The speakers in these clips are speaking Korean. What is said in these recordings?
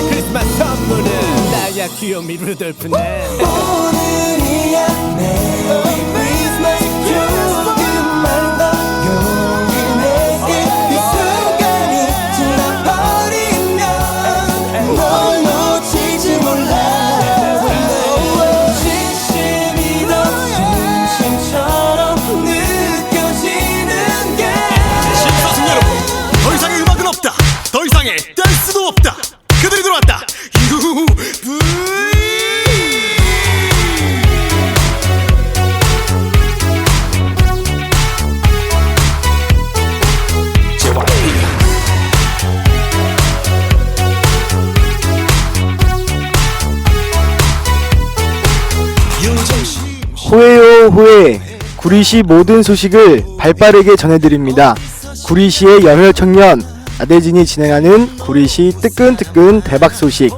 크리스마스 선물은 나야 귀요미 루돌프네. 오늘이야 메리 크리스마스 조금만 더 용기 내게 이 순간이 지나버리면 널 놓칠지 몰라. 진심이 더 진심처럼 느껴지는 게 시청자 여러분, 더 이상의 음악은 없다. 더 이상의 댄스도 없다. 그들이 들어왔다. 호해요 호해, 구리시 모든 소식을 발빠르게 전해드립니다. 구리시의 열혈 청년 나대진이 진행하는 구리시 뜨끈뜨끈 대박 소식,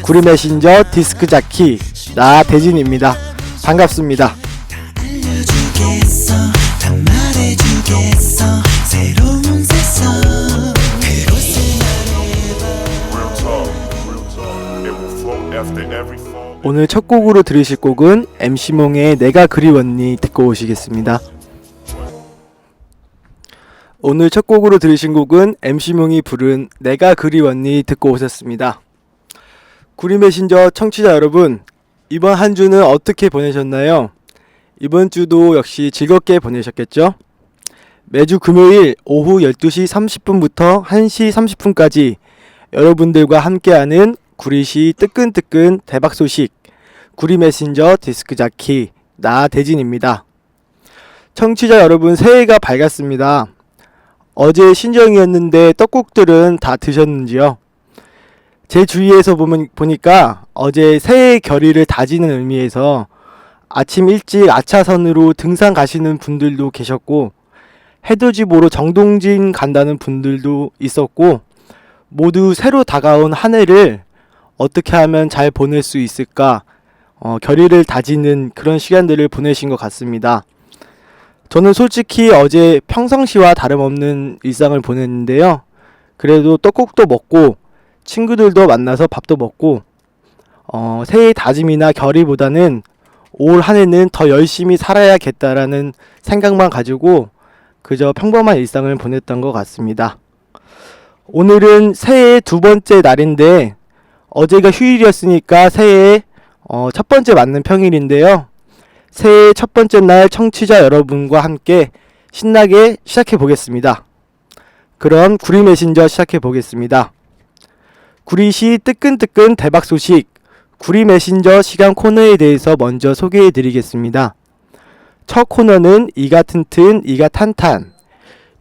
구리 메신저 디스크 자키 나대진입니다. 반갑습니다. 알려주겠어 다 말해주겠어 새로운 세상 그곳을 Real talk, it will flow after every fall. 오늘 첫 곡으로 들으실 곡은 MC몽의 내가 그리웠니 듣고 오시겠습니다. 오늘 첫 곡으로 들으신 곡은 MC몽이 부른 내가 그리웠니 듣고 오셨습니다. 구리 메신저 청취자 여러분, 이번 한 주는 어떻게 보내셨나요? 이번 주도 역시 즐겁게 보내셨겠죠? 매주 금요일 오후 12시 30분부터 1시 30분까지 여러분들과 함께하는 구리시 뜨끈뜨끈 대박 소식, 구리 메신저 디스크 자키 나대진입니다. 청취자 여러분, 새해가 밝았습니다. 어제 신정이었는데 떡국들은 다 드셨는지요? 제 주위에서 보니까 어제 새해 결의를 다지는 의미에서 아침 일찍 아차선으로 등산 가시는 분들도 계셨고, 해돋이 보러 정동진 간다는 분들도 있었고, 모두 새로 다가온 한 해를 어떻게 하면 잘 보낼 수 있을까 결의를 다지는 그런 시간들을 보내신 것 같습니다. 저는 솔직히 어제 평상시와 다름없는 일상을 보냈는데요. 그래도 떡국도 먹고 친구들도 만나서 밥도 먹고 새해 다짐이나 결의보다는 올 한 해는 더 열심히 살아야겠다라는 생각만 가지고 그저 평범한 일상을 보냈던 것 같습니다. 오늘은 새해의 두 번째 날인데 어제가 휴일이었으니까 새해의 첫 번째 맞는 평일인데요. 새해 첫 번째 날 청취자 여러분과 함께 신나게 시작해 보겠습니다. 그럼 구리 메신저 시작해 보겠습니다. 구리시 뜨끈뜨끈 대박 소식, 구리 메신저 시간 코너에 대해서 먼저 소개해 드리겠습니다. 첫 코너는 이가 튼튼 이가 탄탄.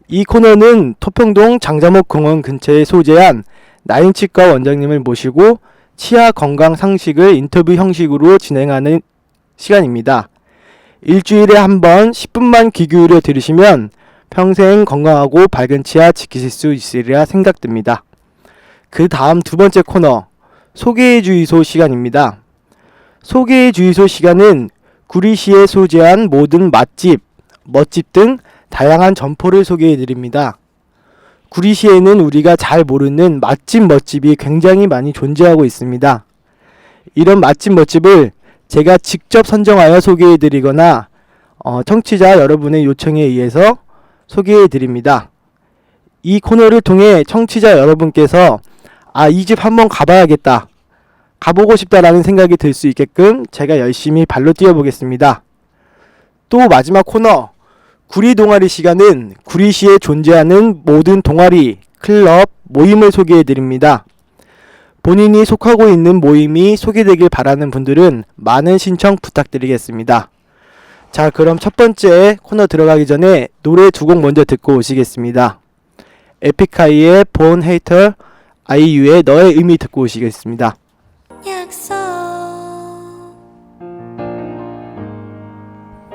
이 코너는 토평동 장자목 공원 근처에 소재한 나인치과 원장님을 모시고 치아 건강 상식을 인터뷰 형식으로 진행하는 시간입니다. 일주일에 한 번 10분만 귀 기울여 들으시면 평생 건강하고 밝은 치아 지키실 수 있으리라 생각됩니다. 그 다음 두 번째 코너, 소개의 주유소 시간입니다. 소개의 주유소 시간은 구리시에 소재한 모든 맛집, 멋집 등 다양한 점포를 소개해 드립니다. 구리시에는 우리가 잘 모르는 맛집 멋집이 굉장히 많이 존재하고 있습니다. 이런 맛집 멋집을 제가 직접 선정하여 소개해 드리거나 청취자 여러분의 요청에 의해서 소개해 드립니다. 이 코너를 통해 청취자 여러분께서 이 집 한번 가봐야겠다, 가보고 싶다라는 생각이 들 수 있게끔 제가 열심히 발로 뛰어보겠습니다. 또 마지막 코너, 구리 동아리 시간은 구리시에 존재하는 모든 동아리, 클럽, 모임을 소개해 드립니다. 본인이 속하고 있는 모임이 소개되길 바라는 분들은 많은 신청 부탁드리겠습니다. 자, 그럼 첫 번째 코너 들어가기 전에 노래 두 곡 먼저 듣고 오시겠습니다. 에픽하이의 Born Hater, 아이유의 너의 의미 듣고 오시겠습니다. 약속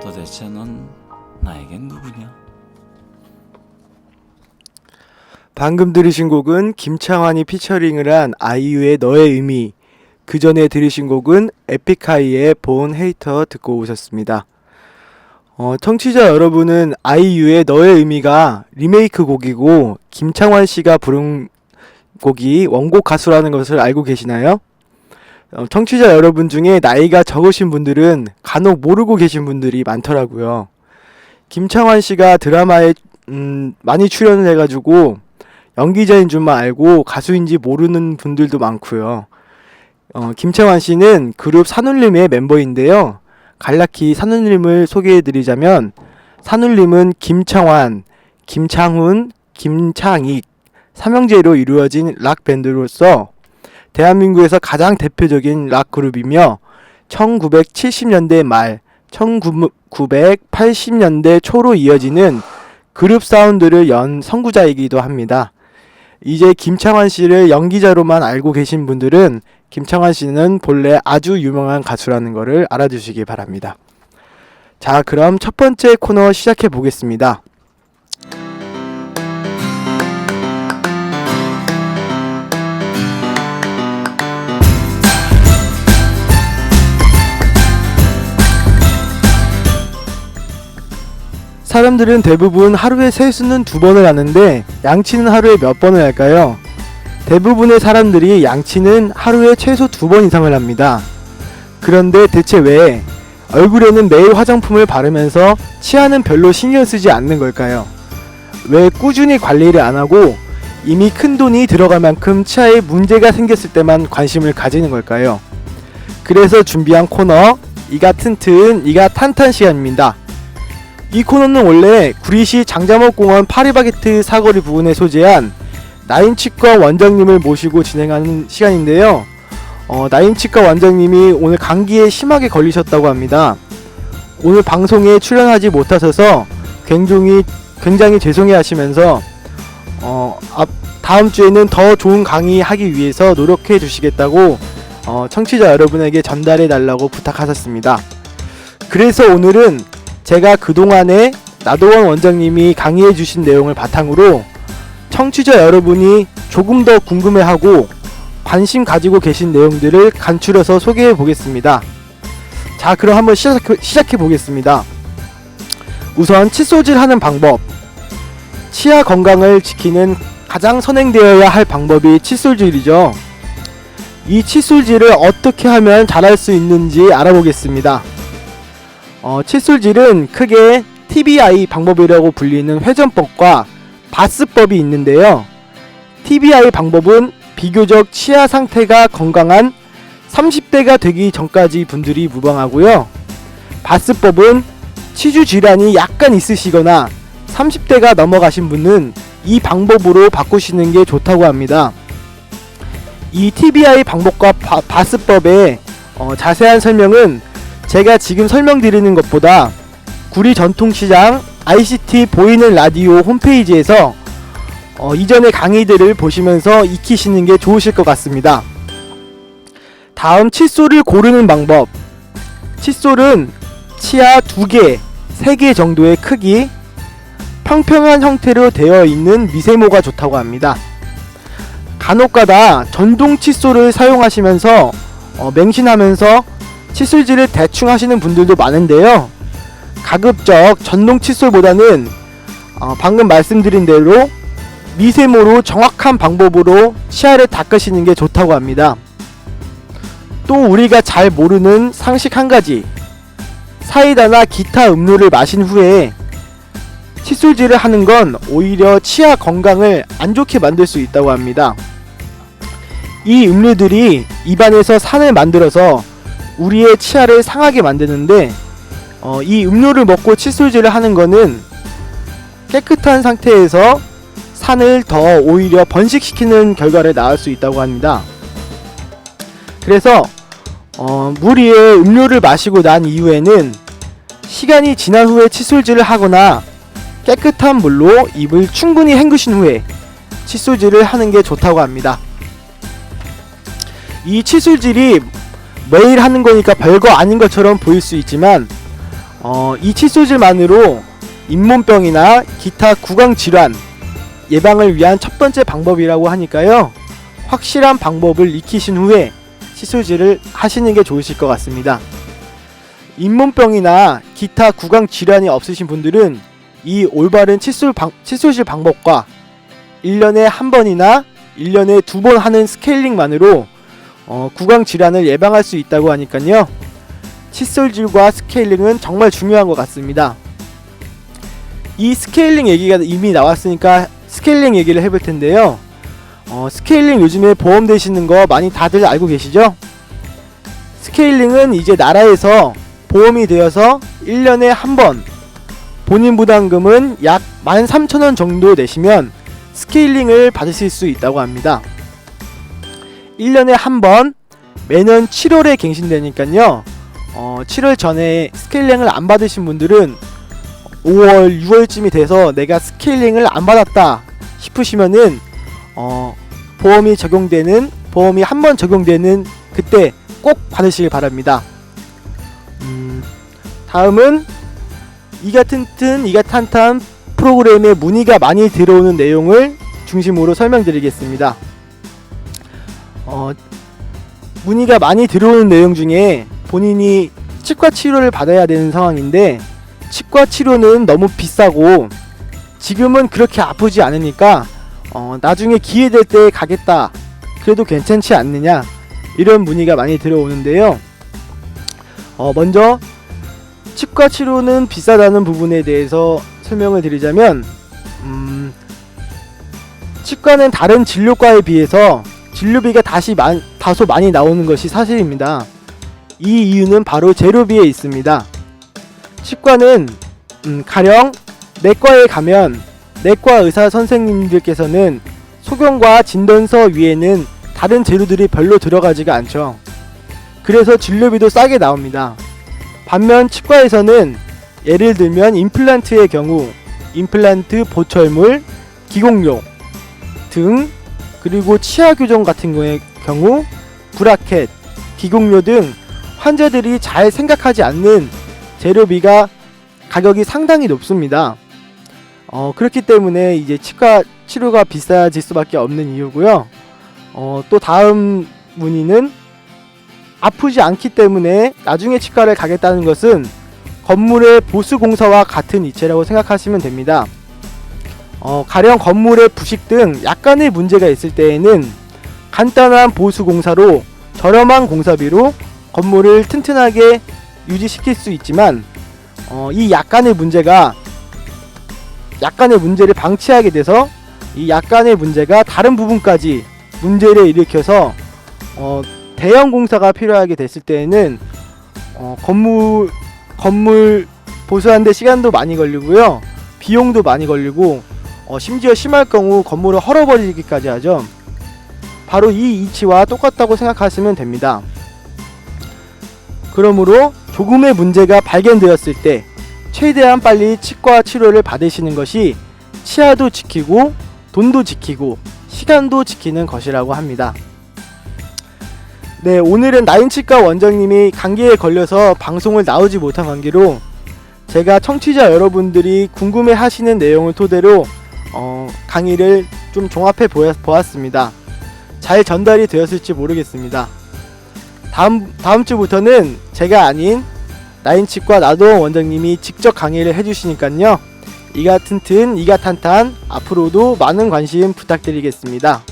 도대체 넌 나에겐 누구냐? 방금 들으신 곡은 김창완이 피처링을 한 아이유의 너의 의미, 그 전에 들으신 곡은 에픽하이의 Born Hater 듣고 오셨습니다. 청취자 여러분은 아이유의 너의 의미가 리메이크 곡이고 김창완 씨가 부른 곡이 원곡 가수라는 것을 알고 계시나요? 청취자 여러분 중에 나이가 적으신 분들은 간혹 모르고 계신 분들이 많더라고요. 김창완 씨가 드라마에 많이 출연을 해가지고 연기자인 줄만 알고 가수인지 모르는 분들도 많고요. 김창완 씨는 그룹 산울림의 멤버인데요. 간략히 산울림을 소개해드리자면 산울림은 김창완, 김창훈, 김창익 삼형제로 이루어진 락 밴드로서 대한민국에서 가장 대표적인 락 그룹이며 1970년대 말 1980년대 초로 이어지는 그룹 사운드를 연 선구자이기도 합니다. 이제 김창완 씨를 연기자로만 알고 계신 분들은 김창완 씨는 본래 아주 유명한 가수라는 것을 알아주시기 바랍니다. 자, 그럼 첫 번째 코너 시작해 보겠습니다. 사람들은 대부분 하루에 세수는 2번을 하는데 양치는 하루에 몇 번을 할까요? 대부분의 사람들이 양치는 하루에 최소 2번 이상을 합니다. 그런데 대체 왜 얼굴에는 매일 화장품을 바르면서 치아는 별로 신경 쓰지 않는 걸까요? 왜 꾸준히 관리를 안 하고 이미 큰 돈이 들어갈 만큼 치아에 문제가 생겼을 때만 관심을 가지는 걸까요? 그래서 준비한 코너 이가 튼튼 이가 탄탄 시간입니다. 이 코너는 원래 구리시 장자목공원 파리바게트 사거리 부근에 소재한 나인치과 원장님을 모시고 진행하는 시간인데요. 나인치과 원장님이 오늘 감기에 심하게 걸리셨다고 합니다. 오늘 방송에 출연하지 못하셔서 굉장히 죄송해 하시면서 다음 주에는 더 좋은 강의 하기 위해서 노력해 주시겠다고 청취자 여러분에게 전달해 달라고 부탁하셨습니다. 그래서 오늘은 제가 그동안에 나도원 원장님이 강의해 주신 내용을 바탕으로 청취자 여러분이 조금 더 궁금해하고 관심 가지고 계신 내용들을 간추려서 소개해 보겠습니다. 자, 그럼 한번 시작해 보겠습니다. 우선 칫솔질 하는 방법. 치아 건강을 지키는 가장 선행되어야 할 방법이 칫솔질이죠. 이 칫솔질을 어떻게 하면 잘할 수 있는지 알아보겠습니다. 칫솔질은 크게 TBI 방법이라고 불리는 회전법과 바스법이 있는데요. TBI 방법은 비교적 치아 상태가 건강한 30대가 되기 전까지 분들이 무방하고요. 바스법은 치주 질환이 약간 있으시거나 30대가 넘어가신 분은 이 방법으로 바꾸시는 게 좋다고 합니다. 이 TBI 방법과 바스법의 자세한 설명은 제가 지금 설명드리는 것보다 구리 전통시장 ICT 보이는 라디오 홈페이지에서 이전의 강의들을 보시면서 익히시는 게 좋으실 것 같습니다. 다음 칫솔을 고르는 방법. 칫솔은 치아 2개, 3개 정도의 크기, 평평한 형태로 되어 있는 미세모가 좋다고 합니다. 간혹가다 전동 칫솔을 사용하시면서 맹신하면서 칫솔질을 대충 하시는 분들도 많은데요. 가급적 전동 칫솔보다는 방금 말씀드린 대로 미세모로 정확한 방법으로 치아를 닦으시는 게 좋다고 합니다. 또 우리가 잘 모르는 상식 한 가지. 사이다나 기타 음료를 마신 후에 칫솔질을 하는 건 오히려 치아 건강을 안 좋게 만들 수 있다고 합니다. 이 음료들이 입안에서 산을 만들어서 우리의 치아를 상하게 만드는데 이 음료를 먹고 칫솔질을 하는 거는 깨끗한 상태에서 산을 더 오히려 번식시키는 결과를 낳을 수 있다고 합니다. 그래서 물 위에 음료를 마시고 난 이후에는 시간이 지난 후에 칫솔질을 하거나 깨끗한 물로 입을 충분히 헹구신 후에 칫솔질을 하는 게 좋다고 합니다. 이 칫솔질이 매일 하는 거니까 별거 아닌 것처럼 보일 수 있지만 이 칫솔질만으로 잇몸병이나 기타 구강 질환 예방을 위한 첫 번째 방법이라고 하니까요. 확실한 방법을 익히신 후에 칫솔질을 하시는 게 좋으실 것 같습니다. 잇몸병이나 기타 구강 질환이 없으신 분들은 이 올바른 칫솔질 방법과 1년에 한 번이나 1년에 2번 하는 스케일링만으로 구강 질환을 예방할 수 있다고 하니까요. 칫솔질과 스케일링은 정말 중요한 것 같습니다. 이 스케일링 얘기가 이미 나왔으니까 스케일링 얘기를 해볼 텐데요. 스케일링 요즘에 보험 되시는 거 많이 다들 알고 계시죠? 스케일링은 이제 나라에서 보험이 되어서 1년에 한 번 본인 부담금은 약 13,000원 정도 내시면 스케일링을 받으실 수 있다고 합니다. 1년에 한 번 매년 7월에 갱신되니까요. 7월 전에 스케일링을 안 받으신 분들은 5월, 6월쯤이 돼서 내가 스케일링을 안 받았다 싶으시면은 보험이 한 번 적용되는 그때 꼭 받으시길 바랍니다. 다음은 이가튼튼 이가탄탄 프로그램에 문의가 많이 들어오는 내용을 중심으로 설명드리겠습니다. 문의가 많이 들어오는 내용 중에 본인이 치과 치료를 받아야 되는 상황인데 치과 치료는 너무 비싸고 지금은 그렇게 아프지 않으니까 나중에 기회 될 때 가겠다, 그래도 괜찮지 않느냐, 이런 문의가 많이 들어오는데요. 먼저 치과 치료는 비싸다는 부분에 대해서 설명을 드리자면 치과는 다른 진료과에 비해서 진료비가 다소 많이 나오는 것이 사실입니다. 이 이유는 바로 재료비에 있습니다. 치과는 가령 내과에 가면 내과 의사 선생님들께서는 소견과 진단서 위에는 다른 재료들이 별로 들어가지가 않죠. 그래서 진료비도 싸게 나옵니다. 반면 치과에서는 예를 들면 임플란트의 경우 임플란트 보철물, 기공료 등, 그리고 치아 교정 같은 경우 브라켓, 기공료 등 환자들이 잘 생각하지 않는 재료비가 가격이 상당히 높습니다. 그렇기 때문에 이제 치과 치료가 비싸질 수밖에 없는 이유고요. 또 다음 문의는 아프지 않기 때문에 나중에 치과를 가겠다는 것은 건물의 보수 공사와 같은 이치라고 생각하시면 됩니다. 가령 건물의 부식 등 약간의 문제가 있을 때에는 간단한 보수 공사로 저렴한 공사비로 건물을 튼튼하게 유지시킬 수 있지만 이 약간의 문제를 방치하게 돼서 이 약간의 문제가 다른 부분까지 문제를 일으켜서 대형 공사가 필요하게 됐을 때에는 건물 보수하는데 시간도 많이 걸리고요, 비용도 많이 걸리고 심지어 심할 경우 건물을 헐어버리기까지 하죠. 바로 이 이치와 똑같다고 생각하시면 됩니다. 그러므로 조금의 문제가 발견되었을 때 최대한 빨리 치과 치료를 받으시는 것이 치아도 지키고 돈도 지키고 시간도 지키는 것이라고 합니다. 네, 오늘은 나인치과 원장님이 감기에 걸려서 방송을 나오지 못한 관계로 제가 청취자 여러분들이 궁금해 하시는 내용을 토대로 강의를 좀 종합해 보았습니다. 잘 전달이 되었을지 모르겠습니다. 다음 주부터는 제가 아닌 나인치과 나도원 원장님이 직접 강의를 해주시니까요, 이가튼튼 이가탄탄 앞으로도 많은 관심 부탁드리겠습니다.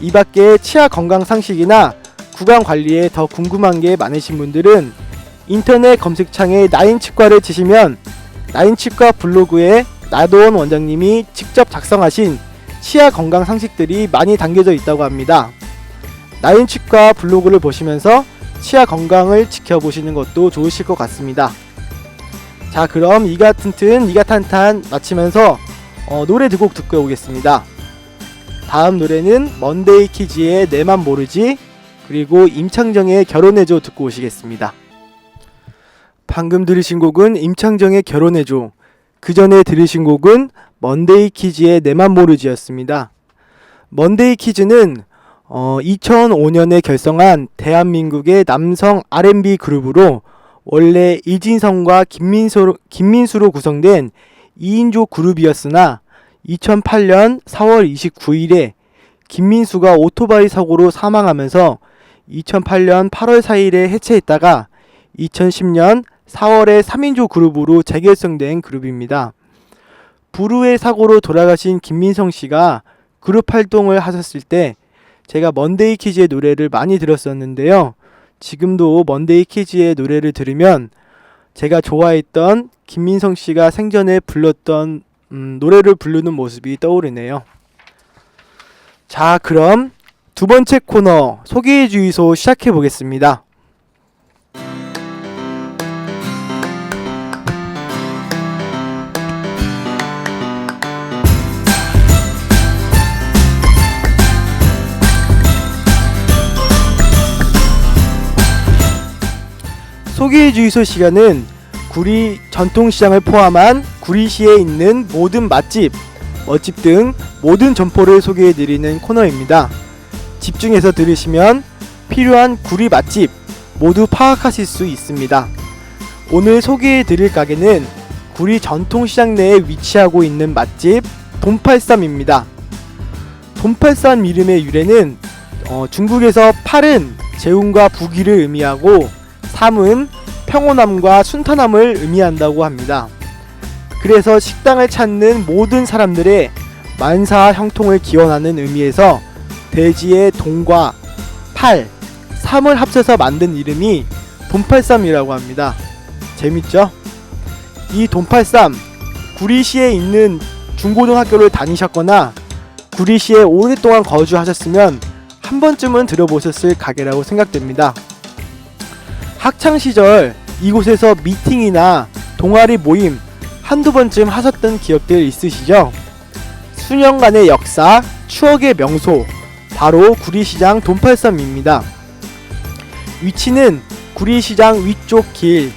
이 밖에 치아 건강 상식이나 구강 관리에 더 궁금한 게 많으신 분들은 인터넷 검색창에 나인치과를 치시면 나인치과 블로그에 나도원 원장님이 직접 작성하신 치아 건강 상식들이 많이 담겨져 있다고 합니다. 나인치과 블로그를 보시면서 치아 건강을 지켜보시는 것도 좋으실 것 같습니다. 자, 그럼 이가튼튼 이가탄탄 마치면서 노래 두 곡 듣고 오겠습니다. 다음 노래는 먼데이 키즈의 내맘 모르지, 그리고 임창정의 결혼해줘 듣고 오시겠습니다. 방금 들으신 곡은 임창정의 결혼해줘, 그 전에 들으신 곡은 먼데이 키즈의 내맘 모르지였습니다. 먼데이 키즈는 2005년에 결성한 대한민국의 남성 R&B 그룹으로 원래 이진성과 김민수로 구성된 2인조 그룹이었으나 2008년 4월 29일에 김민수가 오토바이 사고로 사망하면서 2008년 8월 4일에 해체했다가 2010년 4월에 3인조 그룹으로 재결성된 그룹입니다. 불후의 사고로 돌아가신 김민성 씨가 그룹 활동을 하셨을 때 제가 먼데이 키즈의 노래를 많이 들었었는데요. 지금도 먼데이 키즈의 노래를 들으면 제가 좋아했던 김민성 씨가 생전에 불렀던 노래를 부르는 모습이 떠오르네요. 자, 그럼 두 번째 코너 소개해 주이소 시작해 보겠습니다. 소개해 주이소 시간은 구리 전통시장을 포함한 구리시에 있는 모든 맛집, 멋집 등 모든 점포를 소개해 드리는 코너입니다. 집중해서 들으시면 필요한 구리 맛집 모두 파악하실 수 있습니다. 오늘 소개해 드릴 가게는 구리 전통시장 내에 위치하고 있는 맛집 돈팔쌈입니다. 돈팔쌈 이름의 유래는 중국에서 팔은 재운과 부귀를 의미하고 삼은 평온함과 순탄함을 의미한다고 합니다. 그래서 식당을 찾는 모든 사람들의 만사 형통을 기원하는 의미에서 돼지의 돈과 팔, 삼을 합쳐서 만든 이름이 돈팔쌈이라고 합니다. 재밌죠? 이 돈팔쌈, 구리시에 있는 중고등학교를 다니셨거나 구리시에 오랫동안 거주하셨으면 한 번쯤은 들어보셨을 가게라고 생각됩니다. 학창시절 이곳에서 미팅이나 동아리 모임 한두 번쯤 하셨던 기억들 있으시죠? 수년간의 역사, 추억의 명소, 바로 구리시장 돈팔쌈입니다. 위치는 구리시장 위쪽 길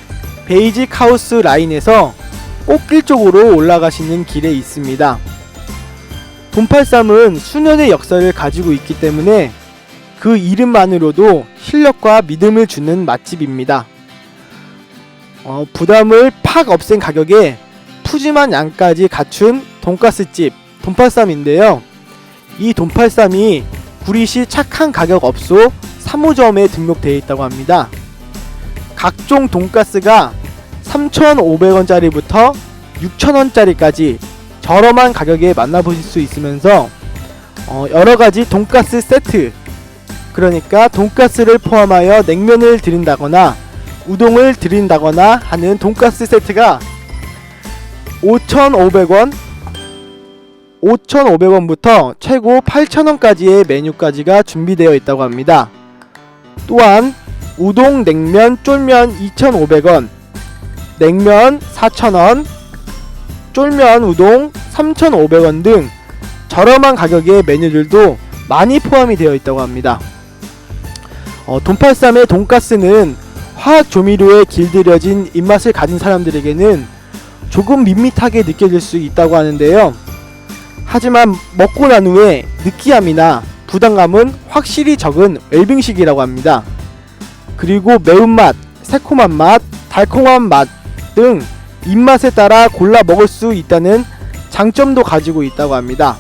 베이직 하우스 라인에서 꽃길 쪽으로 올라가시는 길에 있습니다. 돈팔쌈은 수년의 역사를 가지고 있기 때문에 그 이름만으로도 실력과 믿음을 주는 맛집입니다. 부담을 팍 없앤 가격에 푸짐한 양까지 갖춘 돈가스집 돈팔쌈인데요. 이 돈팔쌈이 구리시 착한 가격업소 3호점에 등록되어 있다고 합니다. 각종 돈가스가 3,500원짜리부터 6,000원짜리까지 저렴한 가격에 만나보실 수 있으면서 여러가지 돈가스 세트, 그러니까 돈가스를 포함하여 냉면을 드린다거나 우동을 드린다거나 하는 돈가스 세트가 5,500원부터 최고 8,000원까지의 메뉴까지가 준비되어 있다고 합니다. 또한 우동, 냉면, 쫄면 2,500원, 냉면 4,000원, 쫄면, 우동 3,500원 등 저렴한 가격의 메뉴들도 많이 포함이 되어 있다고 합니다. 돈팔쌈의 돈가스는 화학 조미료에 길들여진 입맛을 가진 사람들에게는 조금 밋밋하게 느껴질 수 있다고 하는데요. 하지만 먹고 난 후에 느끼함이나 부담감은 확실히 적은 웰빙식이라고 합니다. 그리고 매운맛, 새콤한 맛, 달콤한 맛 등 입맛에 따라 골라 먹을 수 있다는 장점도 가지고 있다고 합니다.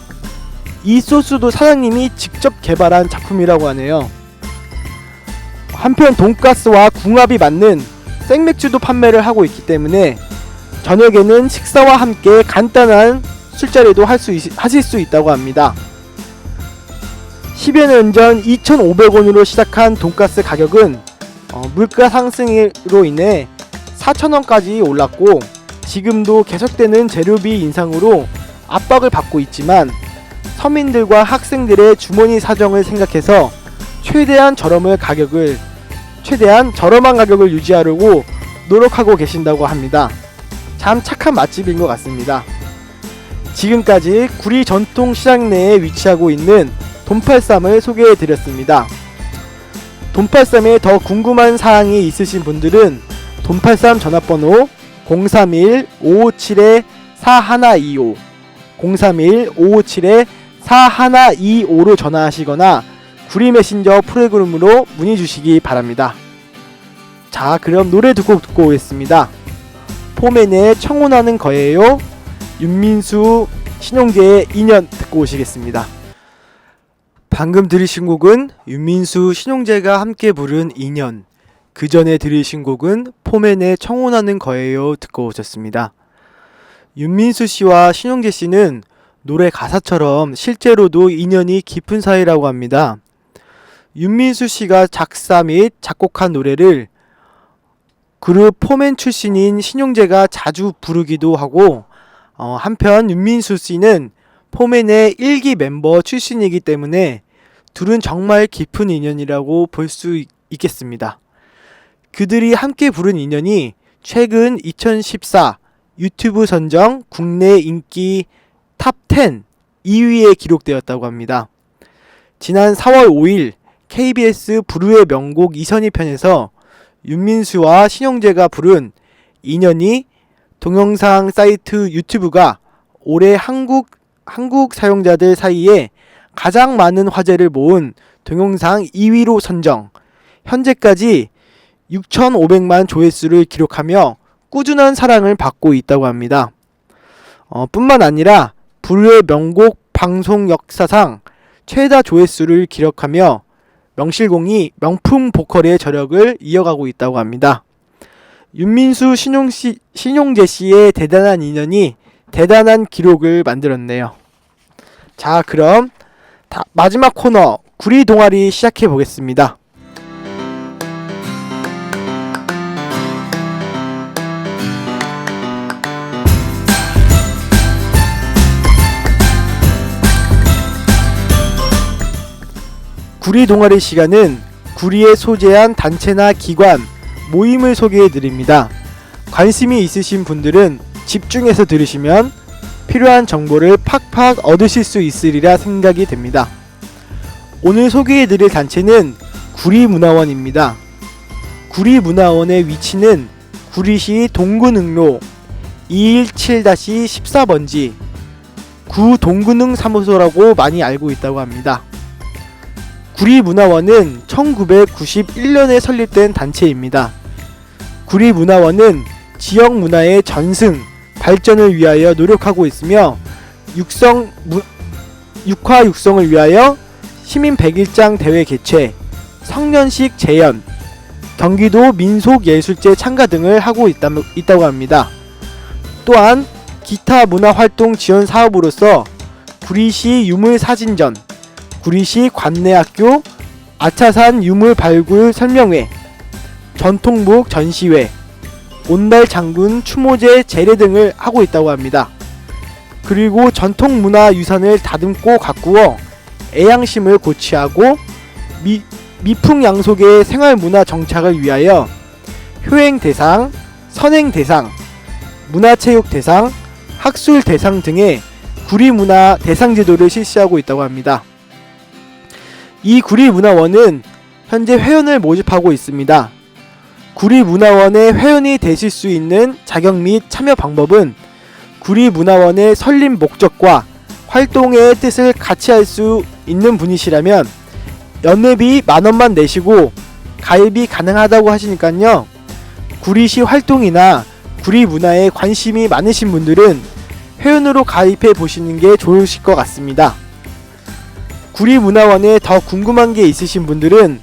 이 소스도 사장님이 직접 개발한 작품이라고 하네요. 한편 돈가스와 궁합이 맞는 생맥주도 판매를 하고 있기 때문에 저녁에는 식사와 함께 간단한 술자리도 하실 수 있다고 합니다. 10여 년 전 2,500원으로 시작한 돈가스 가격은 물가 상승으로 인해 4,000원까지 올랐고 지금도 계속되는 재료비 인상으로 압박을 받고 있지만 서민들과 학생들의 주머니 사정을 생각해서 최대한 저렴한 가격을 유지하려고 노력하고 계신다고 합니다. 참 착한 맛집인 것 같습니다. 지금까지 구리 전통시장 내에 위치하고 있는 돈팔쌈을 소개해 드렸습니다. 돈팔쌈에 더 궁금한 사항이 있으신 분들은 돈팔쌈 전화번호 031-557-4125 031-557-4125로 전화하시거나 구리 메신저 프로그램으로 문의 주시기 바랍니다. 자, 그럼 노래 두 곡 듣고 오겠습니다. 포맨의 청혼하는 거예요. 윤민수, 신용재의 인연 듣고 오시겠습니다. 방금 들으신 곡은 윤민수, 신용재가 함께 부른 인연, 그 전에 들으신 곡은 포맨의 청혼하는 거예요 듣고 오셨습니다. 윤민수 씨와 신용재 씨는 노래 가사처럼 실제로도 인연이 깊은 사이라고 합니다. 윤민수 씨가 작사 및 작곡한 노래를 그룹 포맨 출신인 신용재가 자주 부르기도 하고, 한편 윤민수 씨는 포맨의 1기 멤버 출신이기 때문에 둘은 정말 깊은 인연이라고 볼 수 있겠습니다. 그들이 함께 부른 인연이 최근 2014 유튜브 선정 국내 인기 탑10 2위에 기록되었다고 합니다. 지난 4월 5일 KBS 부르의 명곡 이선희 편에서 윤민수와 신용재가 부른 인연이 동영상 사이트 유튜브가 올해 한국 사용자들 사이에 가장 많은 화제를 모은 동영상 2위로 선정, 현재까지 6,500만 조회수를 기록하며 꾸준한 사랑을 받고 있다고 합니다. 뿐만 아니라 부르의 명곡 방송 역사상 최다 조회수를 기록하며 명실공히 명품 보컬의 저력을 이어가고 있다고 합니다. 윤민수, 신용재 씨의 대단한 인연이 대단한 기록을 만들었네요. 자, 그럼 마지막 코너 구리 동아리 시작해 보겠습니다. 구리 동아리 시간은 구리에 소재한 단체나 기관, 모임을 소개해 드립니다. 관심이 있으신 분들은 집중해서 들으시면 필요한 정보를 팍팍 얻으실 수 있으리라 생각이 됩니다. 오늘 소개해 드릴 단체는 구리문화원입니다. 구리문화원의 위치는 구리시 동근흥로 217-14번지 구동근흥 사무소라고 많이 알고 있다고 합니다. 구리문화원은 1991년에 설립된 단체입니다. 구리문화원은 지역 문화의 전승, 발전을 위하여 노력하고 있으며 육화 육성을 위하여 시민 100일장 대회 개최, 성년식 재연, 경기도 민속예술제 참가 등을 하고 있다고 합니다. 또한 기타 문화활동 지원 사업으로서 구리시 유물사진전, 구리시 관내학교 아차산 유물발굴 설명회, 전통복 전시회, 온달 장군 추모제 제례 등을 하고 있다고 합니다. 그리고 전통문화유산을 다듬고 가꾸어 애양심을 고취하고 미풍양속의 생활문화 정착을 위하여 효행대상, 선행대상, 문화체육대상, 학술대상 등의 구리문화 대상제도를 실시하고 있다고 합니다. 이 구리문화원은 현재 회원을 모집하고 있습니다. 구리문화원의 회원이 되실 수 있는 자격 및 참여 방법은 구리문화원의 설립 목적과 활동의 뜻을 같이 할 수 있는 분이시라면 연회비 10,000원만 내시고 가입이 가능하다고 하시니까요. 구리시 활동이나 구리문화에 관심이 많으신 분들은 회원으로 가입해 보시는 게 좋으실 것 같습니다. 구리문화원에 더 궁금한 게 있으신 분들은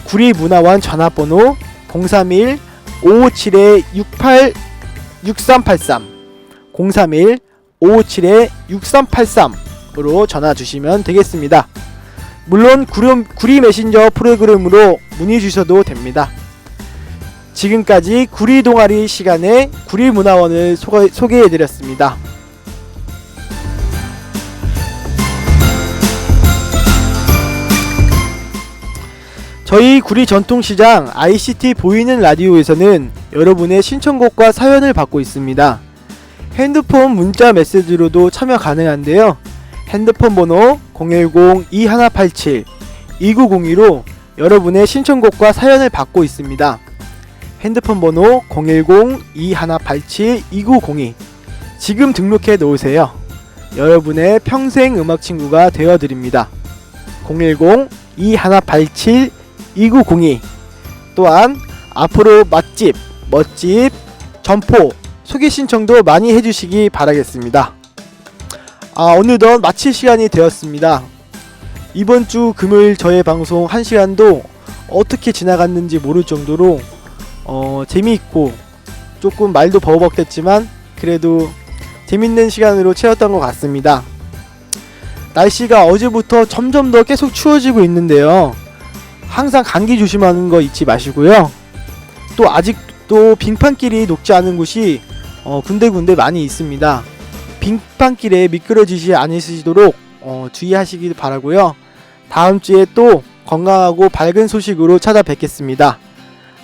구리문화원 전화번호 031-557-6383 031-557-6383으로 전화 주시면 되겠습니다. 물론 구리 메신저 프로그램으로 문의 주셔도 됩니다. 지금까지 구리 동아리 시간에 구리문화원을 소개해드렸습니다. 저희 구리 전통시장 ICT 보이는 라디오에서는 여러분의 신청곡과 사연을 받고 있습니다. 핸드폰 문자 메시지로도 참여 가능한데요. 핸드폰 번호 010-2187-2902로 여러분의 신청곡과 사연을 받고 있습니다. 핸드폰 번호 010-2187-2902 지금 등록해 놓으세요. 여러분의 평생 음악 친구가 되어드립니다. 010-2187-2902 또한 앞으로 맛집, 멋집, 점포 소개 신청도 많이 해주시기 바라겠습니다. 어느덧 마칠 시간이 되었습니다. 이번 주 금요일 저의 방송 1시간도 어떻게 지나갔는지 모를 정도로 재미있고 조금 말도 버벅댔지만 그래도 재밌는 시간으로 채웠던 것 같습니다. 날씨가 어제부터 점점 더 계속 추워지고 있는데요. 항상 감기 조심하는 거 잊지 마시고요. 또 아직도 빙판길이 녹지 않은 곳이 군데군데 많이 있습니다. 빙판길에 미끄러지지 않으시도록 주의하시길 바라고요. 다음 주에 또 건강하고 밝은 소식으로 찾아뵙겠습니다.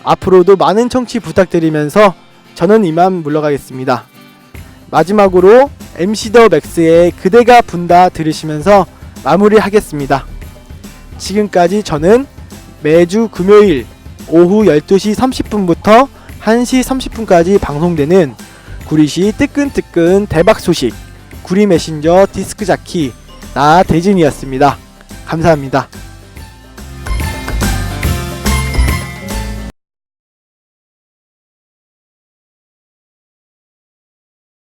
앞으로도 많은 청취 부탁드리면서 저는 이만 물러가겠습니다. 마지막으로 MC 더 맥스의 그대가 분다 들으시면서 마무리하겠습니다. 지금까지 저는 매주 금요일 오후 12시 30분부터 1시 30분까지 방송되는 구리시 뜨끈뜨끈 대박 소식 구리 메신저 디스크 자키 나 대진이었습니다. 감사합니다.